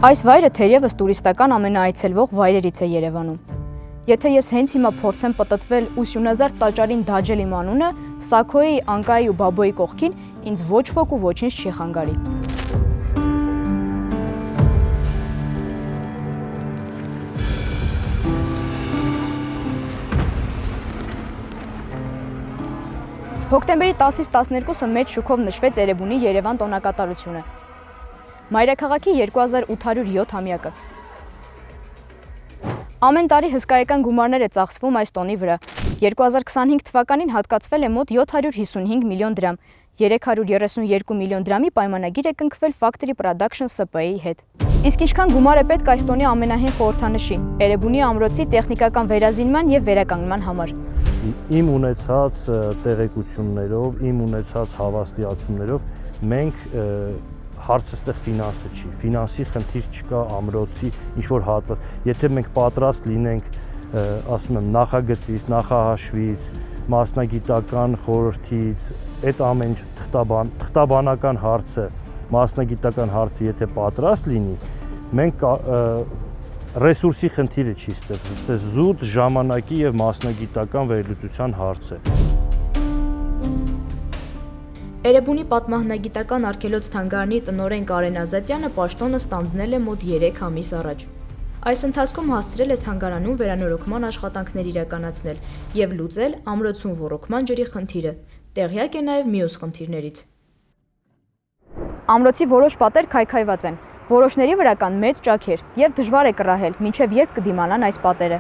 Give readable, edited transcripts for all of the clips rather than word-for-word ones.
Այս վայրը թերևս տուրիստական ամենաայցելվող վայրերից է Երևանում։ Եթե ես հենց հիմա փորձեմ պտտվել ու Սյունազարդ տաճարին դաջել իմ անունը, Սաքոյի, Անկայի ու Բաբոյի կողքին, ինձ ոչ ոք ու ոչինչ չի խանգարի։ Հոկտեմբերի 10-ից 12-ը մեծ շուկով նշվեց Էրեբունի Երևան տոնակատարությունը։ Մայրաքաղաքի 2807-ամյակը։ Ամեն տարի հսկայական գումարներ է ծախսվում այս տոնի վրա։ 2025 թվականին հատկացվել է մոտ 755 միլիոն դրամ, 332 միլիոն դրամի պայմանագիր է կնքվել Factory Production SPA-ի հետ։ Իսկ ինչքան գումար է պետք այս տոնի ամենահին խորհրդանշի՝ Էրեբունի ամրոցի տեխնիկական վերազինման եւ վերականգնման համար։ Իմ ունեցած տեղեկություններով, իմ ունեցած հավաստիացումներով մենք հարցը ստեղ ֆինանսը չի, ֆինանսի խնդիր չկա ամրոցի ինչ-որ հատված, եթե մենք պատրաստ լինենք, ասում եմ, նախագծից, նախահաշվից, մասնագիտական խորհրդից, այդ ամեն թղթաբանական հարցը, մասնագիտական հարցը եթե պատրաստ լինի, մենք ռեսուրսի խնդիրը չի ստեղծվում, այստեղ զուտ ժամանակի եւ մասնագիտական վերլուծության հարց է։ Էրեբունի պատմահնագիտական արգելոց-թանգարանի տնօրեն Կարեն Ազատյանը պաշտոնը ստանձնել է մոտ 3 ամիս առաջ։ Այս ընթացքում հասցրել է թանգարանում վերանորոգման աշխատանքներ իրականացնել եւ լուծել ամրոցում ոռոգման ջրի խնդիրը։ Տեղյակ է նաեւ մյուս խնդիրներից։ Ամրոցի որոշ պատեր քայքայված են, որոշների վրա կան մեծ ճաքեր եւ դժվար է կռահել, մինչեւ երբ կդիմանան այս պատերը։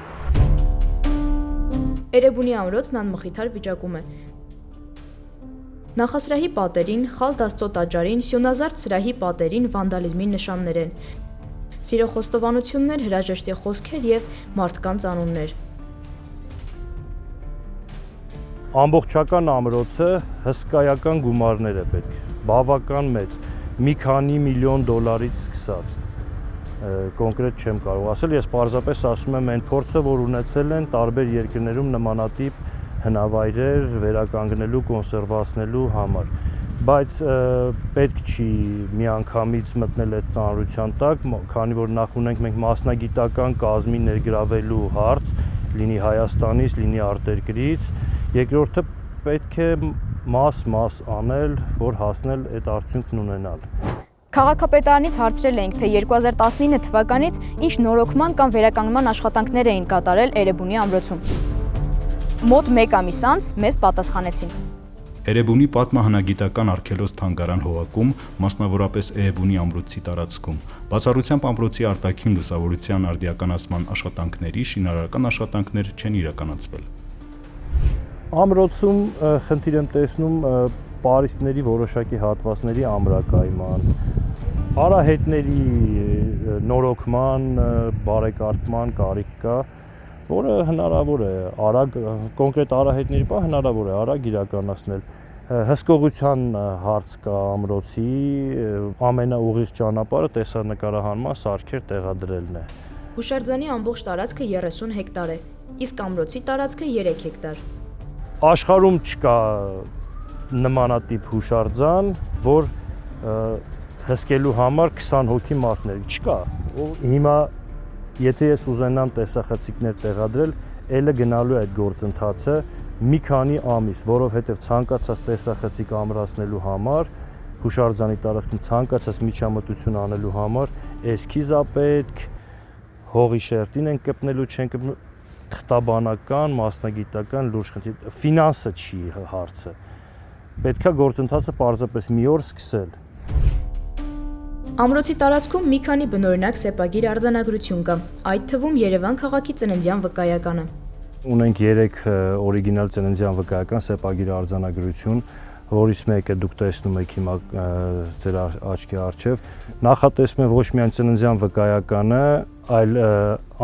Էրեբունի ամրոցն անմխիթար վիճակում է։ Նախասրահի պատերին, Խալ Դաստծո տաճարին, Սյունազարդ սրահի պատերին վանդալիզմի նշաններ են։ Սիրո խոստովանություններ, հրաժեշտի խոսքեր եւ մարդկանց անուններ։ Ամբողջական ամրոցը հսկայական գումարներ է պետք, բավական մեծ, մի քանի միլիոն դոլարից սկսած։ Կոնկրետ չեմ կարող ասել, ես պարզապես ասում եմ այն փորձը, որ ունեցել են տարբեր երկրներում նմանատիպ հնավայրեր վերականգնելու, կոնսերվացնելու համար, բայց պետք չի միանգամից մտնել այդ ծանրության տակ, քանի որ նախ ունենք մենք մասնագիտական կազմի ներգրավելու հարց, լինի Հայաստանից, լինի արտերկրից, երկրորդը պետք է մաս անել, որ հասնել այդ արդյունքն ունենալ։ Քաղաքապետարանից հարցրել էինք, թե 2019 թվականից ինչ նորոգման կամ վերականգնման աշխատանքներ էին կատարել Էրեբունի ամրոցում։ Մոտ 1 ամիս անց մեզ պատասխանեցին։ Էրեբունի պատմահնագիտական արգելոց-թանգարան հողակում, մասնավորապես Էրեբունի ամրոցի տարածքում, բացառությամբ ամրոցի արտաքին լուսավորության արդիականացման աշխատանքների շինարարական աշխատանքներ չեն իրականացվել։ Ամրոցում խնդիր եմ տեսնում պարիսպների որոշակի հատվածների ամրակայման, արահետների նորոգման, բարեկարգման կարիք կա, որը հնարավոր է արագ, կոնկրետ արահետների պահ հնարավոր է արագ իրականացնել։ Հսկողության հարց կա ամրոցի, ամենաուղիղ ճանապարհը տեսանկարահանման սարքեր տեղադրելն է։ Հուշարձանի ամբողջ տարածքը 30 հեկտար է, իսկ ամրոցի տարածքը 3 հեկտար։ Աշխարհում չկա նմանատիպ հուշարձան, որ հսկելու համար 20 հոգի մարդներ չկա։ Հիմա եթե ես ուզենամ տեսախցիկներ տեղադրել, ելը գնալու է այդ գործընթացը մի քանի ամիս, որովհետև ցանկացած տեսախցիկ ամրացնելու համար, հուշարձանի տարածքում ցանկացած միջամտություն անելու համար էսքիզ է պետք, հողի շերտին են կպնելու, չեն կպնելու, թղթաբանական, մասնագիտական լուրջ խնդիր, ֆինանսը չի հարցը։ Պետքա գործընթացը պարզապես մի օր սկսել։ Ամրոցի տարածքում մի քանի բնօրինակ սեպագիր արձանագրություն կա, այդ թվում Երևան քաղաքի ծննդյան վկայականը։ Ունենք 3 օրիգինալ ծննդյան վկայական սեպագիր արձանագրություն, որից մեկը դուք տեսնում եք հիմա ձեր աչքի առջև։ Նախատեսվում է ոչ միայն ծննդյան վկայականը, այլ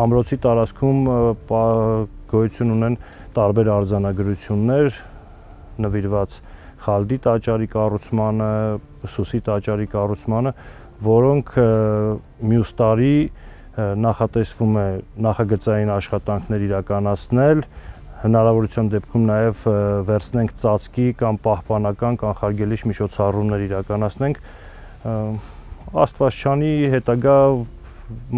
ամրոցի տարածքում գոյություն ունեն տարբեր արձանագրություններ նվիրված Խալդի տաճարի կառուցմանը, Սուսի տաճարի կառուցմանը, որոնք մյուս տարի նախատեսվում է նախագծային աշխատանքներ իրականացնել, հնարավորության դեպքում նաև վերցնենք ծածկի կամ պահպանական կանխարգելիչ միջոցառումներ իրականացնենք, Աստվածչանի հետագա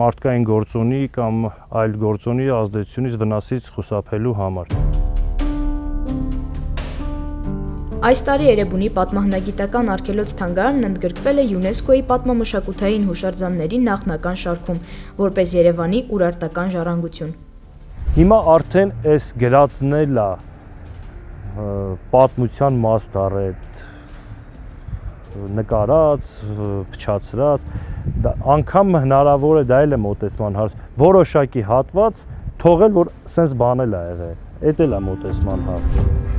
մարդկային գործոնի կամ այլ գործոնի ազդեցությունից վնասից խուսափելու համար։ Այս տարի Էրեբունի պատմահնագիտական արգելոց-թանգարանն ընդգրկվել է ՅՈՒՆԵՍԿՕ-ի պատմամշակութային հուշարձանների նախնական շարքում, որպես Երևանի ուրարտական ժառանգություն։ Հիմա արդեն այս գրածն էլ է պատմության մաս դառել, նկարած, փչացրած, անգամ հնարավոր է դա էլ է մոտեցման հարց, որոշակի հատված թողել, որ սենց բան էլ է եղել, էդ էլ է մոտեցման հարցը։